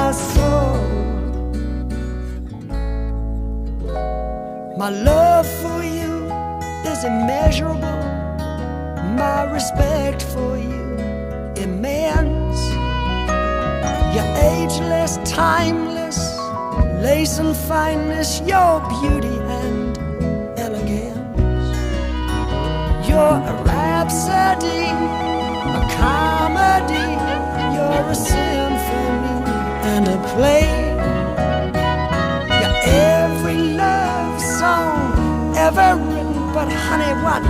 my soul. My love for you is immeasurable, my respect for you immense. You're ageless, timeless, lace and fineness, your beauty and elegance. You're a rhapsody, a comedy, you're a symphony and a play. You're every love song ever written, but honey, what